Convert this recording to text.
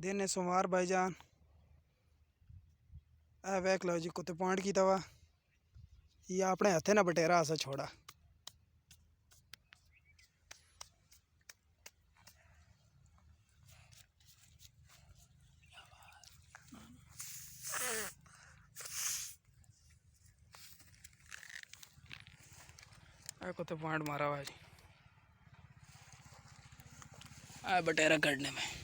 दिन है सोमवार भाईजान। ए वेख लो जी कुत्ते पॉइंट की तवा ये अपने हथे ना बटेरा आसा छोड़ा। कुत्ते पॉइंट मारा हुआ है जी। बटेरा काटने में